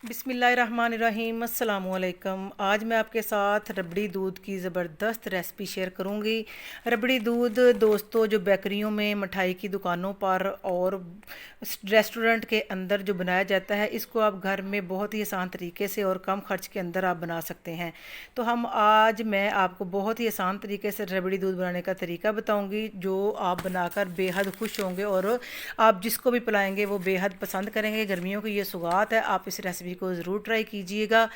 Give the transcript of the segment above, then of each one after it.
बिस्मिल्लाहिर्रहमानिर्रहीम अस्सलामुअलैकुम। आज मैं आपके साथ रबड़ी दूध की ज़बरदस्त रेसिपी शेयर करूंगी। रबड़ी दूध दोस्तों जो बेकरियों में, मिठाई की दुकानों पर और रेस्टोरेंट के अंदर जो बनाया जाता है, इसको आप घर में बहुत ही आसान तरीके से और कम खर्च के अंदर आप बना सकते हैं। तो आज मैं आपको बहुत ही आसान तरीके से रबड़ी दूध बनाने का तरीका बताऊँगी, जो आप बनाकर बेहद खुश होंगे और आप जिसको भी पिलाएंगे वो बेहद पसंद करेंगे। गर्मियों की ये सौगात है, आप इस रेसिपी को ज़रूर ट्राई कीजिएगा।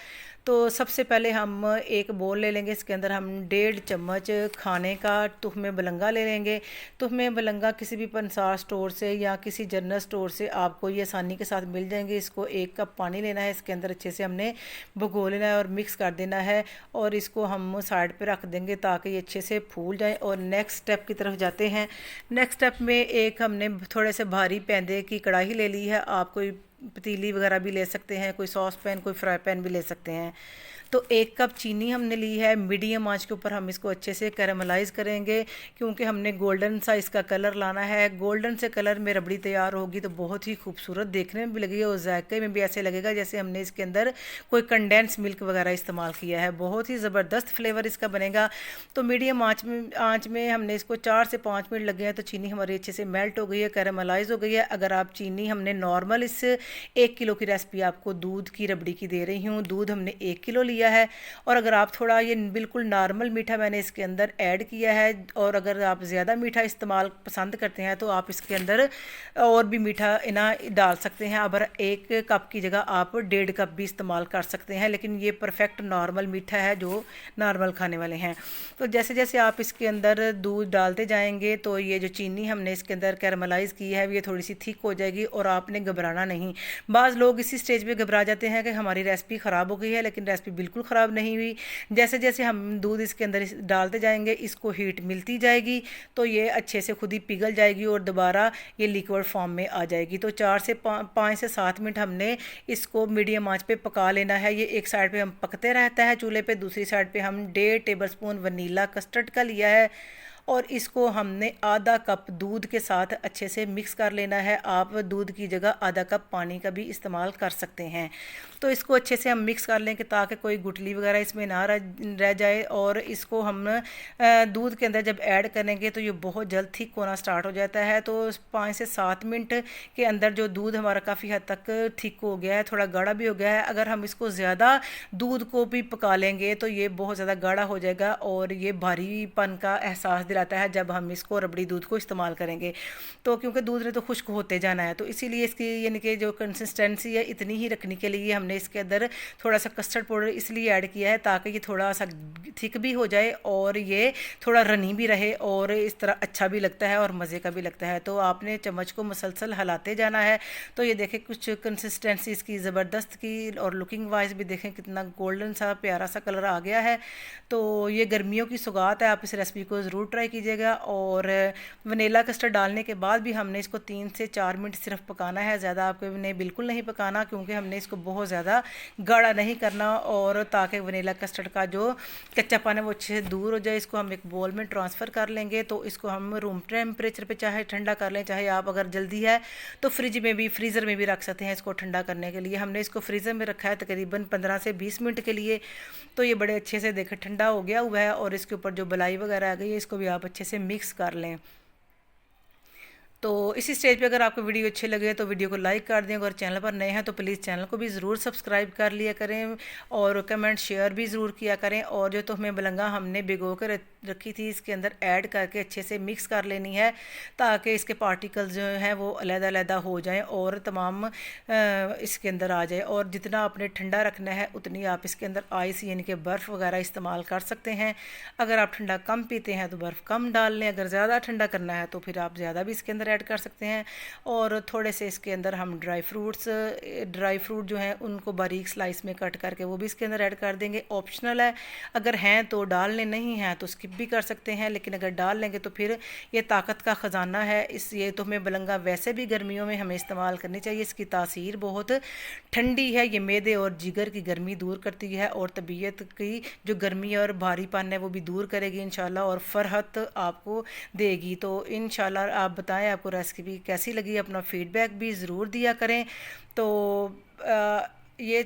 तो सबसे पहले हम एक बोल ले लेंगे, इसके अंदर हम 1.5 चम्मच खाने का तुहमे बलंगा ले लेंगे। तुहमे बलंगा किसी भी पंसार स्टोर से या किसी जनरल स्टोर से आपको ये आसानी के साथ मिल जाएंगे। इसको 1 कप पानी लेना है, इसके अंदर अच्छे से हमने भिगो लेना है और मिक्स कर देना है और इसको हम साइड पे रख देंगे ताकि ये अच्छे से फूल जाए। और नेक्स्ट स्टेप की तरफ जाते हैं। नेक्स्ट स्टेप में एक हमने थोड़े से भारी पैंदे की कढ़ाई ले ली है। आप कोई पतीली वगैरह भी ले सकते हैं, कोई सॉस पैन, कोई फ्राई पैन भी ले सकते हैं। तो 1 कप चीनी हमने ली है। मीडियम आंच के ऊपर हम इसको अच्छे से कैरामलाइज़ करेंगे, क्योंकि हमने गोल्डन सा इसका कलर लाना है। गोल्डन से कलर में रबड़ी तैयार होगी तो बहुत ही खूबसूरत देखने में भी लगेगी और जायके में भी ऐसे लगेगा जैसे हमने इसके अंदर कोई कंडेंस मिल्क वगैरह इस्तेमाल किया है। बहुत ही ज़बरदस्त फ्लेवर इसका बनेगा। तो मीडियम आँच में हमने इसको 4 से 5 मिनट लगे हैं। तो चीनी हमारी अच्छे से मेल्ट हो गई है, कैरामलाइज़ हो गई है। अगर आप चीनी हमने नॉर्मल, इस 1 किलो की रेसिपी आपको दूध की रबड़ी की दे रही हूँ, दूध हमने 1 किलो लिया है। और अगर आप थोड़ा, ये बिल्कुल नॉर्मल मीठा मैंने इसके अंदर ऐड किया है। और अगर आप ज़्यादा मीठा इस्तेमाल पसंद करते हैं तो आप इसके अंदर और भी मीठा इना डाल सकते हैं। अब 1 कप की जगह आप 1.5 कप भी इस्तेमाल कर सकते हैं, लेकिन ये परफेक्ट नॉर्मल मीठा है जो नॉर्मल खाने वाले हैं। तो जैसे जैसे आप इसके अंदर दूध डालते जाएंगे तो ये जो चीनी हमने इसके अंदर कैरामलाइज़ की है ये थोड़ी सी थिक हो जाएगी और आपने घबराना नहीं। बाज़ लोग इसी स्टेज पे घबरा जाते हैं कि हमारी रेसिपी ख़राब हो गई है, लेकिन रेसिपी बिल्कुल ख़राब नहीं हुई। जैसे जैसे हम दूध इसके अंदर डालते जाएंगे, इसको हीट मिलती जाएगी तो ये अच्छे से खुद ही पिघल जाएगी और दोबारा ये लिक्विड फॉर्म में आ जाएगी। तो 5 से 7 मिनट हमने इसको मीडियम आंच पे पका लेना है। ये एक साइड पे हम पकते रहता है चूल्हे पे, दूसरी साइड पे हम 1.5 टेबलस्पून वनीला कस्टर्ड का लिया है और इसको हमने आधा कप दूध के साथ अच्छे से मिक्स कर लेना है। आप दूध की जगह आधा कप पानी का भी इस्तेमाल कर सकते हैं। तो इसको अच्छे से हम मिक्स कर लें कि ताकि कोई गुठली वगैरह इसमें ना रह जाए। और इसको हम दूध के अंदर जब ऐड करेंगे तो ये बहुत जल्द थिक होना स्टार्ट हो जाता है। तो 5 से 7 मिनट के अंदर जो दूध हमारा काफ़ी हद तक थिक हो गया है, थोड़ा गाढ़ा भी हो गया है। अगर हम इसको ज़्यादा दूध को भी पका लेंगे तो ये बहुत ज़्यादा गाढ़ा हो जाएगा और ये भारीपन का एहसास दिलाता है जब हम इसको रबड़ी दूध को इस्तेमाल करेंगे। तो क्योंकि दूध ने तो खुश्क होते जाना है, तो इसीलिए इसकी यानी कि जो कंसिस्टेंसी है इतनी ही रखने के लिए हमने इसके अंदर थोड़ा सा कस्टर्ड पाउडर इसलिए ऐड किया है ताकि ये थोड़ा सा थिक भी हो जाए और ये थोड़ा रनी भी रहे और इस तरह अच्छा भी लगता है और मज़े का भी लगता है। तो आपने चम्मच को मुसलसल हिलाते जाना है। तो ये देखें कुछ कंसिस्टेंसी इसकी ज़बरदस्त की और लुकिंग वाइज भी देखें कितना गोल्डन सा प्यारा सा कलर आ गया है। तो ये गर्मियों की सौगात है, आप इस रेसिपी को ज़रूर ट्राई कीजिएगा। और वनीला कस्टर्ड डालने के बाद भी हमने इसको 3 से 4 मिनट सिर्फ पकाना है, ज़्यादा आपने बिल्कुल नहीं पकाना, क्योंकि हमने इसको बहुत ज़्यादा गाढ़ा नहीं करना और ताकि वनीला कस्टर्ड का जो कच्चापन है वो अच्छे से दूर हो जाए। इसको हम एक बोल में ट्रांसफ़र कर लेंगे। तो इसको हम रूम टेम्परेचर पे चाहे ठंडा कर लें, चाहे आप अगर जल्दी है तो फ्रीज़र में भी रख सकते हैं इसको ठंडा करने के लिए। हमने इसको फ्रीज़र में रखा है तकरीबन 15 से 20 मिनट के लिए। तो ये बड़े अच्छे से देखें ठंडा हो गया हुआ है और इसके ऊपर जो बलाई वगैरह आ गई है इसको भी आप अच्छे से मिक्स कर लें। तो इसी स्टेज पे अगर आपको वीडियो अच्छे लगे तो वीडियो को लाइक कर दें। अगर चैनल पर नए हैं तो प्लीज़ चैनल को भी ज़रूर सब्सक्राइब कर लिया करें और कमेंट शेयर भी ज़रूर किया करें। और जो तो हमें बलंगा हमने भिगो कर रखी थी इसके अंदर ऐड करके अच्छे से मिक्स कर लेनी है ताकि इसके पार्टिकल्स जो हैं वो अलग-अलग हो जाएं और तमाम इसके अंदर आ जाए। और जितना आपने ठंडा रखना है उतनी आप इसके अंदर आइस यानी कि बर्फ़ वगैरह इस्तेमाल कर सकते हैं। अगर आप ठंडा कम पीते हैं तो बर्फ़ कम डाल लें, अगर ज़्यादा ठंडा करना है तो फिर आप ज़्यादा भी इसके अंदर ऐड कर सकते हैं। और थोड़े से इसके अंदर हम ड्राई फ्रूट जो हैं उनको बारीक स्लाइस में कट करके वो भी इसके अंदर ऐड कर देंगे। ऑप्शनल है, अगर हैं तो डाल लें, नहीं हैं तो स्किप भी कर सकते हैं, लेकिन अगर डाल लेंगे तो फिर ये ताकत का ख़जाना है। ये तो हमें बलंगा वैसे भी गर्मियों में हमें इस्तेमाल करनी चाहिए। इसकी तासीर बहुत ठंडी है, ये मैदे और जिगर की गर्मी दूर करती है और तबीयत की जो गर्मी और भारीपन है वो भी दूर करेगी इंशाल्लाह और फ़रहत आपको देगी। तो इंशाल्लाह आप बताएं आपको रेसिपी कैसी लगी, अपना फीडबैक भी ज़रूर दिया करें। तो ये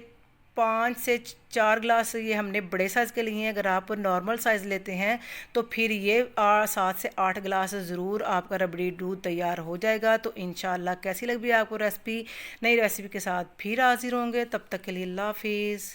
5 से 4 गिलास ये हमने बड़े साइज़ के लिए हैं। अगर आप नॉर्मल साइज़ लेते हैं तो फिर ये 7 से 8 गिलास ज़रूर आपका रबड़ी दूध तैयार हो जाएगा। तो इंशाल्लाह कैसी लगी आपको रेसिपी, नई रेसिपी के साथ फिर हाजिर होंगे। तब तक के लिए अल्लाह हाफिज़।